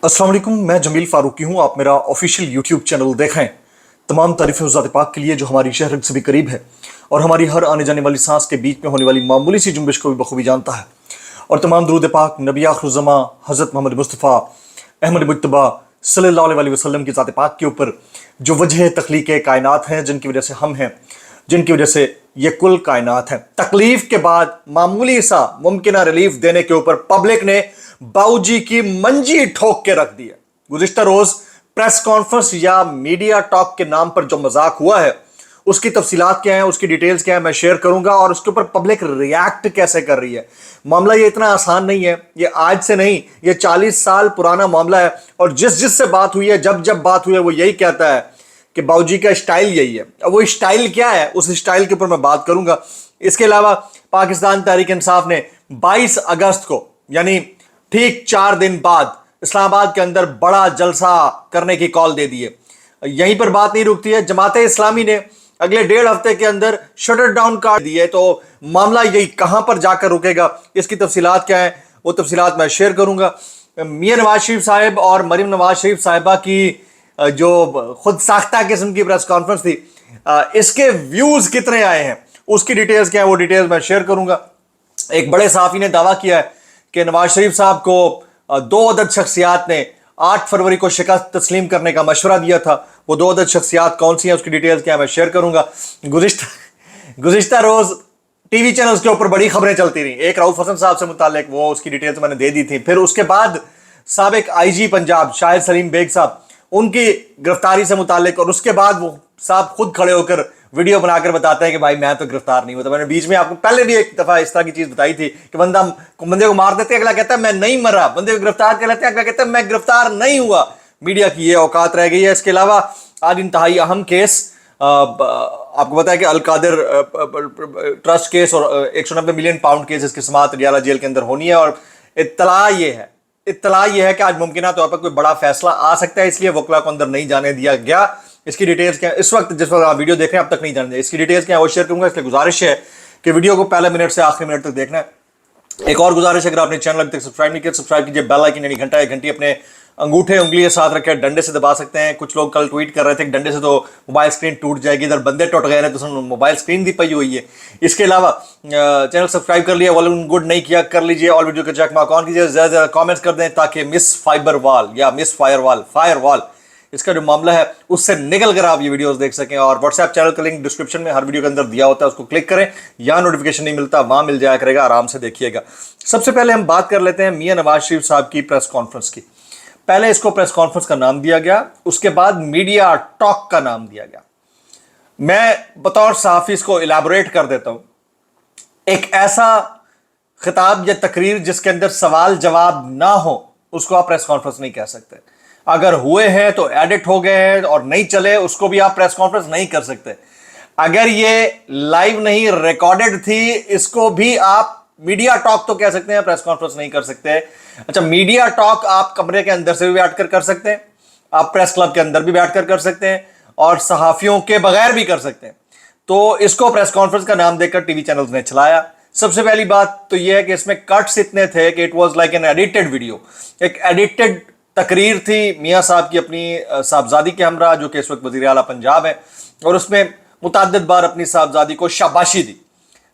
अस्सलाम वालेकुम, मैं जमील फारूकी हूँ। आप मेरा ऑफिशियल यूट्यूब चैनल देखें। तमाम तारीफ़ें उस ज़ात पाक के लिए जो हमारी शहरत से भी करीब है और हमारी हर आने जाने वाली सांस के बीच में होने वाली मामूली सी जुम्बिश को भी बखूबी जानता है। और तमाम दुरूद पाक नबी आखिरुज़्ज़मा हज़रत मोहम्मद मुस्तफ़ा अहमद मुज्तबा सल्लल्लाहु अलैहि वसल्लम की ज़ात पाक के ऊपर जो वजह तख्लीक़ कायनात हैं, जिनकी वजह से हम हैं, जिनकी वजह से ये कुल कायनात है। तकलीफ के बाद मामूली सा मुमकिन रिलीफ देने के ऊपर पब्लिक ने बाऊजी की मंजी ठोक के रख दी है। गुज़िश्ता रोज प्रेस कॉन्फ्रेंस या मीडिया टॉक के नाम पर जो मजाक हुआ है, उसकी तफसीलात क्या है, उसकी डिटेल्स क्या है, मैं शेयर करूंगा और उसके ऊपर पब्लिक रिएक्ट कैसे कर रही है। मामला ये इतना आसान नहीं है, ये आज से नहीं, ये 40 साल पुराना मामला है। और जिस से बात हुई है, जब बात हुई है, वो यही कहता है कि बाऊजी का स्टाइल यही है। अब वो स्टाइल क्या है, उस स्टाइल के ऊपर मैं बात करूंगा। इसके अलावा पाकिस्तान तहरीक इंसाफ ने 22 अगस्त को, यानी ठीक 4 दिन बाद, इस्लामाबाद के अंदर बड़ा जलसा करने की कॉल दे दी है। यहीं पर बात नहीं रुकती है, जमात इस्लामी ने अगले 1.5 हफ्ते के अंदर शटर डाउन कर दी है। तो मामला यही कहां पर जाकर रुकेगा, इसकी तफसीलात क्या है, वो तफसीलात मैं शेयर करूंगा। मियां नवाज शरीफ साहब और मरीम नवाज शरीफ साहिबा की जो खुद साख्ता किस्म की प्रेस कॉन्फ्रेंस थी, इसके व्यूज कितने आए हैं, उसकी डिटेल्स क्या है, वो डिटेल्स मैं शेयर करूंगा। एक बड़े सहाफी ने दावा किया है कि नवाज शरीफ साहब को 2 अदद शख्सियात ने 8 फरवरी को शिकस्त तस्लीम करने का मशवरा दिया था। वो 2 अदद शख्सियात कौन सी हैं, उसकी डिटेल्स क्या है, मैं शेयर करूंगा। गुज़िश्ता रोज टीवी चैनल्स के ऊपर बड़ी खबरें चलती रही। एक रऊफ हसन साहब से मुतालिक, वो उसकी डिटेल्स मैंने दे दी थी। फिर उसके बाद साबिक आईजी पंजाब शाहिद सलीम बेग साहब, उनकी गिरफ्तारी से मुतालिक, और उसके बाद वो साहब खुद खड़े होकर वीडियो बनाकर बताते हैं कि भाई मैं तो गिरफ्तार नहीं हुआ था। मैंने बीच में आपको पहले भी एक दफा इस तरह की चीज बताई थी कि बंदे को मार देते हैं, अगला कहता है मैं नहीं मरा, बंदे को गिरफ्तार कर लेते हैं, अगला कहता है मैं गिरफ्तार नहीं हुआ। मीडिया की ये औकात रह गई है। इसके अलावा आज इंतहाई अहम केस, आपको पता है कि अलकादिर ट्रस्ट केस और 190 मिलियन पाउंड केस इसकी समाअत रियाला जेल के अंदर होनी है। और इत्तला ये है कि आज मुमकिन तौर पर कोई बड़ा फैसला आ सकता है, इसलिए वकला को अंदर नहीं जाने दिया गया। इसकी डिटेल्स क्या है, इस वक्त जिस वक्त आप वीडियो देख रहे हैं अब तक नहीं जाने दिया। इसकी डिटेल्स क्या है वो शेयर करूंगा। इसलिए गुजारिश है कि वीडियो को पहले मिनट से आखिरी मिनट तक देखना है। एक और गुजारिश है, अगर आपने चैनल अभी तक सब्सक्राइब नहीं किया, सब्सक्राइब कीजिए। बेल आइकन यानी घंटी अपने अंगूठे उंगली के साथ रखे, डंडे से दबा सकते हैं। कुछ लोग कल ट्वीट कर रहे थे कि डंडे से तो मोबाइल स्क्रीन टूट जाएगी, इधर बंदे टूट गए हैं तो मोबाइल स्क्रीन भी पई हुई है। इसके अलावा चैनल सब्सक्राइब कर लिया, वॉल्यूम गुड नहीं किया कर लीजिए, ऑल वीडियो का चेक मार्क ऑन कीजिए, ज़्यादा कमेंट्स कर दें ताकि मिस फाइबर वॉल या मिस फायरवॉल इसका जो मामला है उससे निकल कर आप ये वीडियोस देख सकें। और व्हाट्सएप चैनल का लिंक डिस्क्रिप्शन में हर वीडियो के अंदर दिया होता है, उसको क्लिक करें। या नोटिफिकेशन नहीं मिलता वहां मिल जाया करेगा, आराम से देखिएगा। सबसे पहले हम बात कर लेते हैं मियां नवाज शरीफ साहब की प्रेस कॉन्फ्रेंस की। पहले इसको प्रेस कॉन्फ्रेंस का नाम दिया गया, उसके बाद मीडिया टॉक का नाम दिया गया। मैं बतौर सहाफी इसको इलैबोरेट कर देता हूं। एक ऐसा खिताब या तकरीर जिसके अंदर सवाल जवाब ना हो, उसको आप प्रेस कॉन्फ्रेंस नहीं कह सकते। अगर हुए हैं तो एडिट हो गए हैं और नहीं चले, उसको भी आप प्रेस कॉन्फ्रेंस नहीं कर सकते। अगर ये लाइव नहीं रिकॉर्डेड थी, इसको भी आप मीडिया टॉक तो कह सकते हैं, प्रेस कॉन्फ्रेंस नहीं कर सकते। अच्छा, मीडिया टॉक आप कमरे के अंदर से भी बैठकर कर सकते हैं, आप प्रेस क्लब के अंदर भी बैठकर कर सकते हैं, और सहाफियों के बगैर भी कर सकते हैं। तो इसको प्रेस कॉन्फ्रेंस का नाम देकर टीवी चैनल्स ने चलाया। सबसे पहली बात तो यह है कि इसमें कट्स इतने थे कि it was like an edited video, एक एडिटेड तकरीर थी मियां साहब की अपनी साहबजादी के हमरा, जो कि इस वक्त वजीर आला पंजाब है, और उसमें मुतअद्दिद बार अपनी साहबजादी को शाबाशी दी।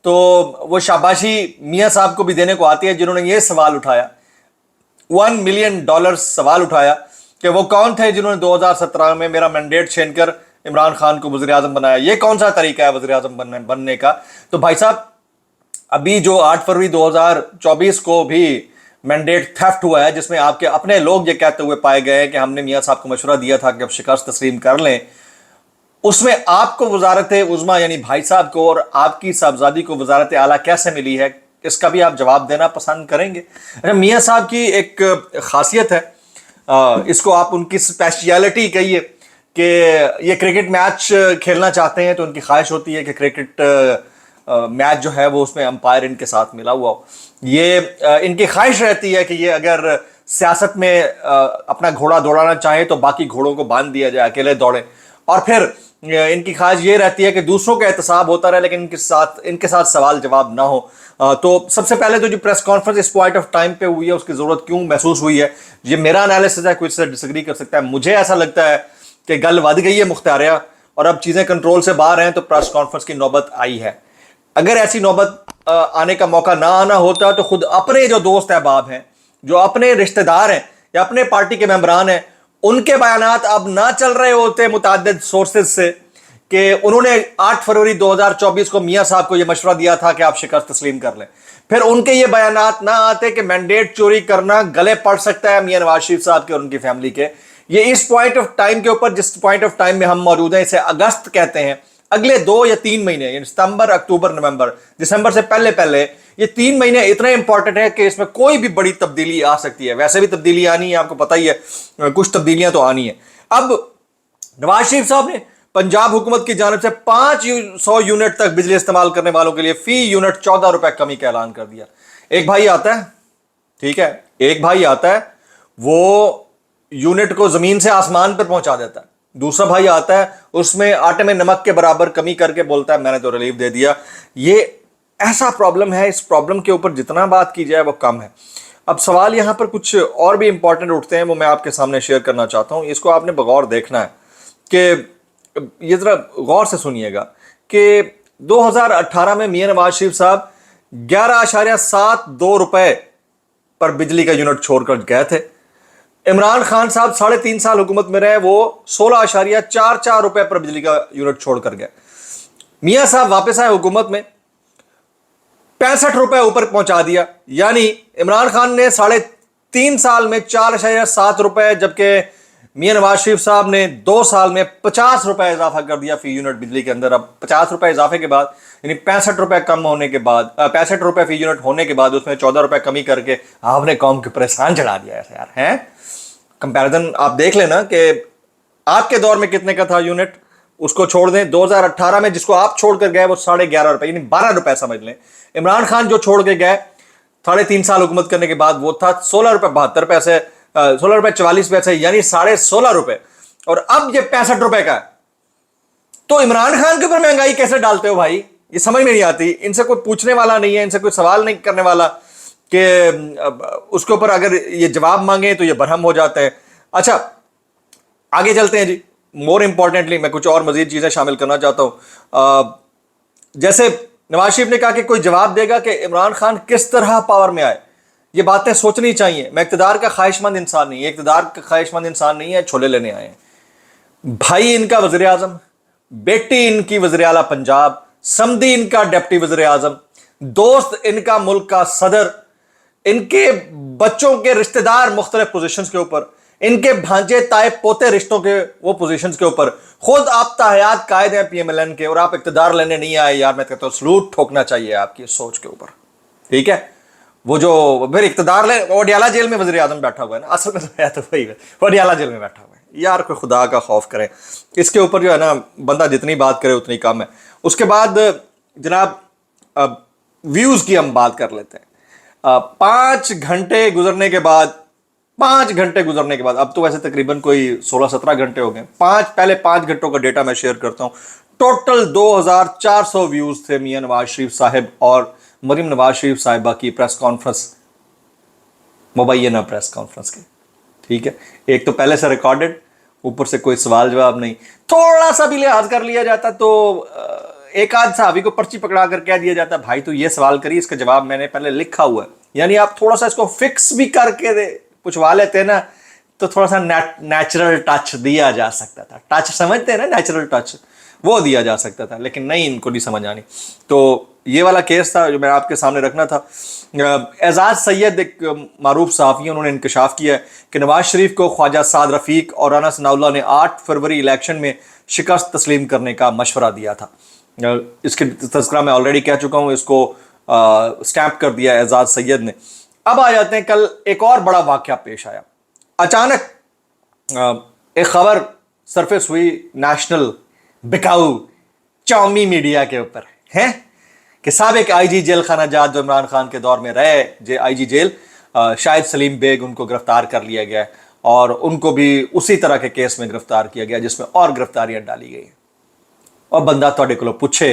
तो वो शाबाशी मियां साहब को भी देने को आती है, जिन्होंने ये सवाल उठाया, $1 मिलियन सवाल उठाया कि वो कौन थे जिन्होंने 2017 में मेरा मैंडेट छीनकर इमरान खान को वज़ीर आज़म बनाया। ये कौन सा तरीका है वज़ीर आज़म बनने का। तो भाई साहब, अभी जो 8 फरवरी 2024 को भी मैंडेट थेफ्ट हुआ है, जिसमें आपके अपने लोग ये कहते हुए पाए गए हैं कि हमने मियां साहब को मशवरा दिया था कि अब शिकस्त तस्लीम कर लें, उसमें आपको वजारत उज़्मा यानी भाई साहब को और आपकी साहबजादी को वजारत आला कैसे मिली है, इसका भी आप जवाब देना पसंद करेंगे। मियां साहब की एक खासियत है, इसको आप उनकी स्पेशलिटी कहिए, कि ये क्रिकेट मैच खेलना चाहते हैं तो उनकी ख्वाहिश होती है कि क्रिकेट मैच जो है वो उसमें अंपायर इनके साथ मिला हुआ हो। ये इनकी ख्वाहिश रहती है कि ये अगर सियासत में अपना घोड़ा दौड़ाना चाहे तो बाकी घोड़ों को बांध दिया जाए, अकेले दौड़े, और फिर इनकी ख्वाहिश ये रहती है कि दूसरों का एहतसाब होता रहे लेकिन इनके साथ सवाल जवाब ना हो। तो सबसे पहले तो जो प्रेस कॉन्फ्रेंस इस पॉइंट ऑफ टाइम पे हुई है उसकी ज़रूरत क्यों महसूस हुई है, ये मेरा एनालिसिस है, कोई इससे डिसएग्री कर सकता है। मुझे ऐसा लगता है कि गल वध गई है मुख्तारिया और अब चीज़ें कंट्रोल से बाहर हैं, तो प्रेस कॉन्फ्रेंस की नौबत आई है। अगर ऐसी नौबत आने का मौका ना आना होता तो खुद अपने जो दोस्त अहबाब हैं, जो अपने रिश्तेदार हैं या अपने पार्टी के मेंबरान हैं, उनके बयानात अब ना चल रहे होते मुतअद्दिद सोर्सेज से कि उन्होंने 8 फरवरी 2024 को मियां साहब को यह मशवरा दिया था कि आप शिकस्त तस्लीम कर लें। फिर उनके ये बयानात ना आते कि मैंडेट चोरी करना गले पड़ सकता है मियां नवाज शरीफ साहब के और उनकी फैमिली के। ये इस पॉइंट ऑफ टाइम के ऊपर, जिस पॉइंट ऑफ टाइम में हम मौजूद हैं, इसे अगस्त कहते हैं। अगले 2 या 3 महीने, सितंबर, अक्टूबर, नवंबर, दिसंबर से पहले पहले ये 3 महीने इतने इंपॉर्टेंट है कि इसमें कोई भी बड़ी तब्दीली आ सकती है। वैसे भी तब्दीली आनी है, आपको पता ही है, कुछ तब्दीलियां तो आनी है। अब नवाज शरीफ साहब ने पंजाब हुकूमत की जानिब से 500 यूनिट तक बिजली इस्तेमाल करने वालों के लिए फी यूनिट 14 रुपए कमी का ऐलान कर दिया। एक भाई आता है, ठीक है, एक भाई आता है, वो यूनिट को जमीन से आसमान पर पहुंचा देता है। दूसरा भाई आता है, उसमें आटे में नमक के बराबर कमी करके बोलता है मैंने तो रिलीफ दे दिया। ये ऐसा प्रॉब्लम है, इस प्रॉब्लम के ऊपर जितना बात की जाए वो कम है। अब सवाल यहां पर कुछ और भी इंपॉर्टेंट उठते हैं, वो मैं आपके सामने शेयर करना चाहता हूं। इसको आपने बगौर देखना है कि ये जरा गौर से सुनिएगा कि 2018 में मियां नवाज शरीफ साहब 11.72 रुपए पर बिजली का यूनिट छोड़कर गए थे। इमरान खान साहब 3.5 साल हुकूमत में रहे, वो 16.44 रुपए पर बिजली का यूनिट छोड़कर गए। मियां साहब वापस आए हुकूमत में, 65 रुपए ऊपर पहुंचा दिया। यानी इमरान खान ने 3.5 साल में 4.7 रुपए, जबकि मियां नवाज शरीफ साहब ने 2 साल में 50 रुपए इजाफा कर दिया फी यूनिट बिजली के अंदर। अब 50 रुपए इजाफे के बाद, यानी 65 रुपए कम होने के बाद, 65 रुपए फी यूनिट होने के बाद उसमें 14 रुपए कमी करके आपने कौम के ऊपर एहसान चढ़ा दिया है यार, है। कंपैरिजन आप देख लेना कि आपके दौर में कितने का था यूनिट, उसको छोड़ दें। 2018 में जिसको आप छोड़ कर गए वो 11.5 रुपए, यानी 12 रुपए समझ लें। इमरान खान जो छोड़ के गए 3.5 साल हुकूमत करने के बाद, वो था 16 रुपए 72 पैसे, 16 रुपए 44 पैसे, यानी 16.5 रुपए। और अब ये 65 रुपए का है। तो इमरान खान के ऊपर महंगाई कैसे डालते हो भाई, ये समझ में नहीं आती। इनसे कोई पूछने वाला नहीं है, इनसे कोई सवाल नहीं करने वाला कि उसके ऊपर अगर ये जवाब मांगे तो ये बरहम हो जाते हैं। अच्छा, आगे चलते हैं जी। मोर इंपॉर्टेंटली मैं कुछ और मजीद चीजें शामिल करना चाहता हूं। जैसे नवाज शरीफ ने कहा कि कोई जवाब देगा कि इमरान खान किस तरह पावर में आए। ये बातें सोचनी चाहिए। मैं इक़्तिदार का ख्वाहिशमंद इंसान नहीं है, इक़्तिदार का ख्वाहिशमंद इंसान नहीं है, छोले लेने आए हैं। भाई इनका वज़ीर आज़म, बेटी इनकी वज़ीर आला पंजाब, समधी इनका डिप्टी वज़ीर आज़म, दोस्त इनका मुल्क का सदर, इनके बच्चों के रिश्तेदार मुख्तलिफ पोजीशंस के ऊपर, इनके भांजे ताए पोते रिश्तों के वो पोजीशंस के ऊपर, खुद आप ताहयात कायद हैं PMLN के, और आप इक़्तिदार लेने नहीं आए। यार मैं कहता हूँ सलूट ठोकना चाहिए आपकी सोच के ऊपर, ठीक है। वो जो फिर इक़्तिदार ले, वडियाला जेल में वज़ीर आज़म बैठा हुआ है ना, असल में तो है तो वही है, वडियाला जेल में बैठा हुआ है। यार कोई खुदा का खौफ करे, इसके ऊपर जो है ना बंदा जितनी बात करे उतनी कम है। उसके बाद जनाब व्यूज़ की हम बात कर लेते हैं। 5 घंटे गुजरने के बाद, 5 घंटे गुजरने के बाद, अब तो वैसे तकरीबन कोई 16-17 घंटे हो गए, पहले 5 घंटों का डेटा मैं शेयर करता हूं। टोटल 2400 व्यूज थे मियां नवाज शरीफ साहब और मरीम नवाज शरीफ साहिबा की प्रेस कॉन्फ्रेंस, मुबैना प्रेस कॉन्फ्रेंस के, ठीक है। एक तो पहले से रिकॉर्डेड, ऊपर से कोई सवाल जवाब नहीं। थोड़ा सा भी लिहाज कर लिया जाता तो एक आध साहबी को पर्ची पकड़ा कर कह दिया जाता भाई तो ये सवाल करिए, इसका जवाब मैंने पहले लिखा हुआ है। यानी आप थोड़ा सा इसको फिक्स भी करके पूछवा लेते ना तो थोड़ा सा नेचुरल टच दिया जा सकता था। टच समझते हैं ना, नेचुरल टच, वो दिया जा सकता था, लेकिन नहीं, इनको नहीं समझ आनी। तो ये वाला केस था जो मैं आपके सामने रखना था। एजाज सैयद एक मारूफ सहाफ़ी, उन्होंने इंकशाफ किया है कि नवाज शरीफ को ख्वाजा साद रफ़ीक और राना सनाउल्लाह ने 8 फरवरी इलेक्शन में शिकस्त तस्लीम करने का मशवरा दिया था। इसके तज़किरा मैं ऑलरेडी कह चुका हूँ, इसको स्टैम्प कर दिया एजाज सैयद ने। अब आ जाते हैं, कल एक और बड़ा वाक़या पेश आया। अचानक एक खबर सरफेस हुई नेशनल बिकाऊ चौमी मीडिया के ऊपर है कि साबिक IG जेल खाना जात जो इमरान खान के दौर में रहे, IG जेल, शाहिद सलीम बेग, उनको गिरफ्तार कर लिया गया और उनको भी उसी तरह के केस में गिरफ्तार किया गया जिसमें और गिरफ्तारियां डाली गई। اور بندہ تھوڑے کو پوچھے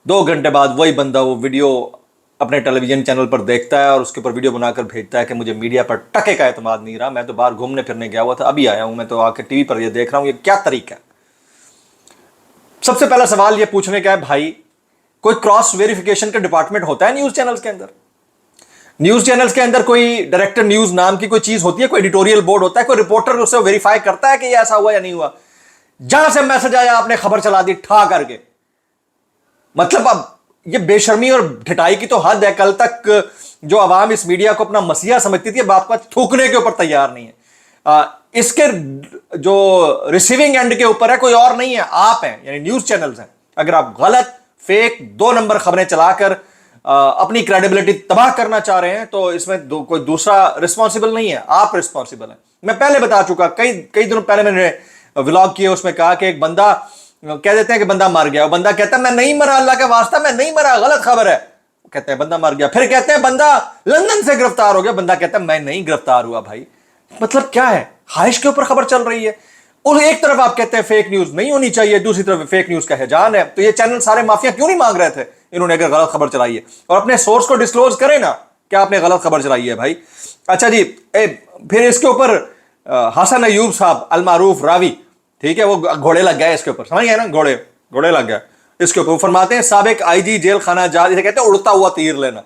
2 گھنٹے بعد وہی بندہ وہ ویڈیو اپنے ٹیلی ویژن چینل پر دیکھتا ہے اور اس کے اوپر ویڈیو بنا کر بھیجتا ہے کہ مجھے میڈیا پر ٹکے کا اعتماد نہیں رہا, میں تو باہر گھومنے پھرنے گیا ہوا تھا, ابھی آیا ہوں, میں تو آ کے ٹی وی پر یہ دیکھ رہا ہوں, یہ کیا طریقہ ہے. سب سے پہلا سوال یہ پوچھنے کا ہے, بھائی کوئی کراس ویریفیکیشن کا ڈپارٹمنٹ ہوتا ہے نیوز چینلز کے اندر؟ نیوز چینلز کے اندر کوئی ڈائریکٹر نیوز نام کی کوئی چیز ہوتی ہے, کوئی ایڈیٹوریل بورڈ ہوتا ہے, کوئی رپورٹر اسے ویریفائی کرتا ہے کہ یہ ایسا ہوا یا نہیں ہوا؟ جہاں سے میسج آیا آپ نے خبر چلا دی ٹھا کر کے. مطلب اب یہ بے شرمی اور ڈھٹائی کی تو حد ہے. کل تک جو عوام اس میڈیا کو اپنا مسیحا سمجھتی تھی, اب آپ کا تھوکنے کے اوپر تیار نہیں ہے. اس کے جو ریسیونگ اینڈ کے اوپر ہے کوئی اور نہیں ہے, آپ ہیں, یعنی نیوز چینلز ہیں. اگر آپ غلط فیک 2 نمبر خبریں چلا کر اپنی کریڈیبلٹی تباہ کرنا چاہ رہے ہیں تو اس میں کوئی دوسرا رسپانسبل نہیں ہے, آپ رسپانسبل ہیں. میں پہلے بتا چکا, کئی دنوں پہلے میں نے ولاگ کیا, اس میں کہا کہ ایک بندہ کہہ دیتے ہیں کہ بندہ مر گیا, وہ بندہ کہتا ہے میں نہیں مرا, اللہ کا واسطہ میں نہیں مرا, غلط خبر ہے. کہتے ہیں بندہ مر گیا, پھر کہتے ہیں بندہ لندن سے گرفتار ہو گیا, بندہ کہتا ہے میں نہیں گرفتار ہوا. بھائی مطلب کیا ہے؟ خواہش کے اوپر خبر چل رہی ہے, اور ایک طرف آپ کہتے ہیں فیک نیوز نہیں ہونی چاہیے, دوسری طرف فیک نیوز کا ہیجان ہے. تو یہ چینل سارے مافیا کیوں نہیں مانگ رہے تھے انہوں نے اگر غلط خبر چلائی ہے؟ اور اپنے سورس کو ڈسکلوز کریں نا کہ آپ نے غلط خبر چلائی ہے بھائی. اچھا جی, پھر اس کے اوپر حسن ایوب صاحب المعروف راوی, ٹھیک ہے, وہ گھوڑے لگ گئے اس کے اوپر, سمجھ گئے نا, گھوڑے لگ گئے اس کے اوپر. وہ فرماتے ہیں سابق آئی جی جیل خانہ جات, اسے کہتے ہیں اڑتا ہوا تیر لینا.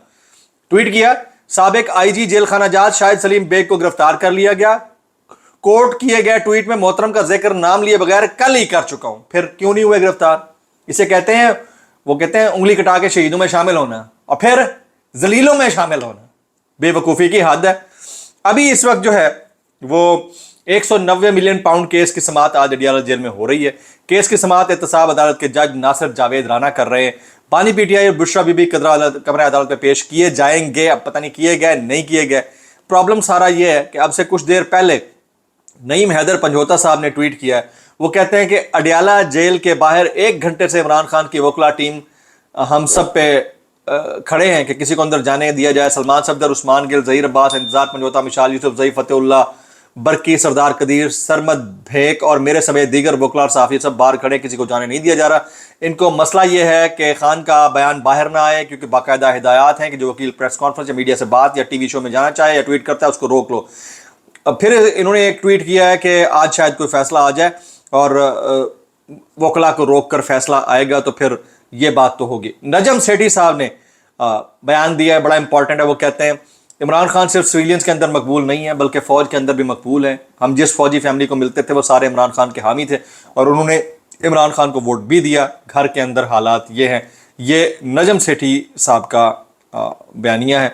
ٹویٹ کیا, سابق آئی جی جیل خانہ جات شاہد سلیم بیگ کو گرفتار کر لیا گیا. کوٹ کیے گئے ٹویٹ میں محترم کا ذکر نام لیے بغیر کل ہی کر چکا ہوں. پھر کیوں نہیں ہوئے گرفتار؟ اسے کہتے ہیں, وہ کہتے ہیں انگلی کٹا کے شہیدوں میں شامل ہونا اور پھر ذلیلوں میں شامل ہونا. بے وقوفی کی حد ہے. ابھی اس وقت جو ہے وہ 190 ملین پاؤنڈ کیس کی سماعت آج اڈیالہ جیل میں ہو رہی ہے. کیس کی سماعت احتساب عدالت کے جج ناصر جاوید رانا کر رہے ہیں. بانی پی ٹی آئی اور بشرا بی بی کمرہ عدالت میں پیش کیے جائیں گے. اب پتہ نہیں کیے گئے نہیں کیے گئے. پرابلم سارا یہ ہے کہ اب سے کچھ دیر پہلے نعیم حیدر پنجوتا صاحب نے ٹویٹ کیا ہے. وہ کہتے ہیں کہ اڈیالہ جیل کے باہر 1 گھنٹے سے عمران خان کی وکلا ٹیم ہم سب پہ کھڑے ہیں کہ کسی کو اندر جانے دیا جائے. سلمان صفدر, عثمان گل, ظہیر عباس, انتظار پنجوتا, مشال یوسف, ضعیف فتح اللہ, برقی, سردار قدیر, سرمد بھیک اور میرے سمیت دیگر وکلا اور صحافی سب باہر کھڑے, کسی کو جانے نہیں دیا جا رہا. ان کو مسئلہ یہ ہے کہ خان کا بیان باہر نہ آئے کیونکہ باقاعدہ ہدایات ہیں کہ جو وکیل پریس کانفرنس یا میڈیا سے بات یا ٹی وی شو میں جانا چاہے یا ٹویٹ کرتا ہے اس کو روک لو. اب پھر انہوں نے ایک ٹویٹ کیا ہے کہ آج شاید کوئی فیصلہ آ جائے اور وکلا کو روک کر فیصلہ آئے گا تو پھر یہ بات تو ہوگی. نجم سیٹھی صاحب نے بیان دیا ہے, بڑا امپورٹنٹ ہے. وہ کہتے ہیں عمران خان صرف سویلینز کے اندر مقبول نہیں ہے بلکہ فوج کے اندر بھی مقبول ہیں. ہم جس فوجی فیملی کو ملتے تھے وہ سارے عمران خان کے حامی تھے اور انہوں نے عمران خان کو ووٹ بھی دیا. گھر کے اندر حالات یہ ہیں. یہ نجم سیٹھی صاحب کا بیانیہ ہے,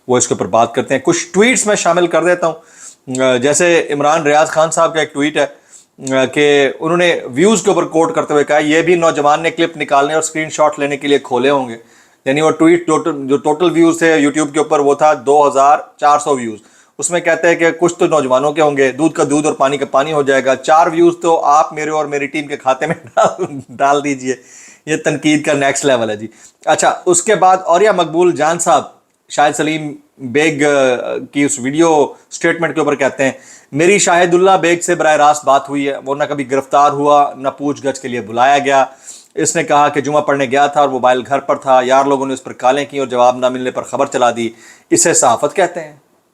وہ اس کے اوپر بات کرتے ہیں. کچھ ٹویٹس میں شامل کر دیتا ہوں. جیسے عمران ریاض خان صاحب کا ایک ٹویٹ ہے کہ انہوں نے ویوز کے اوپر کوٹ کرتے ہوئے کہا یہ بھی نوجوان نے کلپ نکالنے اور اسکرین شاٹ لینے کے لیے کھولے ہوں گے. یعنی وہ ٹویٹ جو ٹوٹل ویوز تھے یوٹیوب کے اوپر وہ تھا 2400 ویوز. اس میں کہتے ہیں کہ کچھ تو نوجوانوں کے ہوں گے, دودھ کا دودھ اور پانی کا پانی ہو جائے گا. 4 ویوز تو آپ میرے اور میری ٹیم کے کھاتے میں ڈال دیجئے. یہ تنقید کا نیکسٹ لیول ہے جی. اچھا, اس کے بعد اوریا مقبول جان صاحب شاہد سلیم بیگ کی اس ویڈیو سٹیٹمنٹ کے اوپر کہتے ہیں میری شاہد اللہ بیگ سے براہ راست بات ہوئی ہے, وہ نہ کبھی گرفتار ہوا نہ پوچھ گچھ کے لیے بلایا گیا. اس نے کہا کہ جمعہ پڑھنے گیا تھا اور موبائل گھر پر تھا, یار لوگوں نے اس پر کالیں کی اور جواب نہ ملنے پر خبر چلا دی. اسے صحافت کہتے ہیں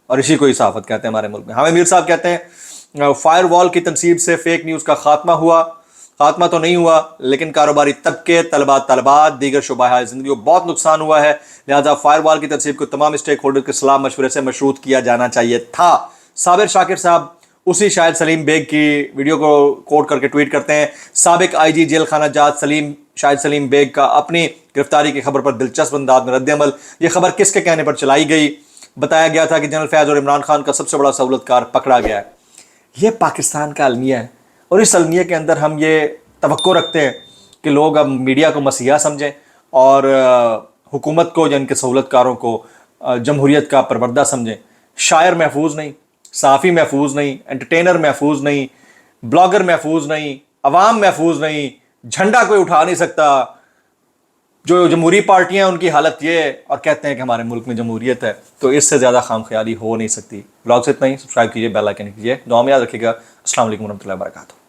اور اسی کو ہی صحافت کہتے ہیں ہمارے ملک میں. حامد میر صاحب کہتے ہیں فائر وال کی تنصیب سے فیک نیوز کا خاتمہ تو نہیں ہوا لیکن کاروباری طبقے, طلبات, دیگر شعبہ زندگی کو بہت نقصان ہوا ہے, لہذا فائر وال کی تنصیب کو تمام اسٹیک ہولڈر کے صلاح مشورے سے مشروط کیا جانا چاہیے تھا. صابر شاکر صاحب اسی شاہد سلیم بیگ کی ویڈیو کو کوٹ کر کے ٹویٹ کرتے ہیں سابق آئی جی جیل خانہ جات شاہد سلیم بیگ کا اپنی گرفتاری کی خبر پر دلچسپ انداز میں رد عمل. یہ خبر کس کے کہنے پر چلائی گئی؟ بتایا گیا تھا کہ جنرل فیض اور عمران خان کا سب سے بڑا سہولت کار پکڑا گیا ہے. یہ پاکستان کا المیہ ہے اور اس المیہ کے اندر ہم یہ توقع رکھتے ہیں کہ لوگ اب میڈیا کو مسیحا سمجھیں اور حکومت کو یا ان کے سہولت کاروں کو جمہوریت کا پروردہ سمجھیں. شاعر محفوظ نہیں, صحافی محفوظ نہیں, انٹرٹینر محفوظ نہیں, بلاگر محفوظ نہیں, عوام محفوظ نہیں, جھنڈا کوئی اٹھا نہیں سکتا. جو جمہوری پارٹیاں ہیں ان کی حالت یہ ہے اور کہتے ہیں کہ ہمارے ملک میں جمہوریت ہے. تو اس سے زیادہ خام خیالی ہو نہیں سکتی. بلاگ سے اتنا ہی. سبسکرائب کیجیے, بیل آئکن کیجیے. دعا میں یاد رکھیے گا. السلام علیکم ورحمۃ اللہ وبرکاتہ.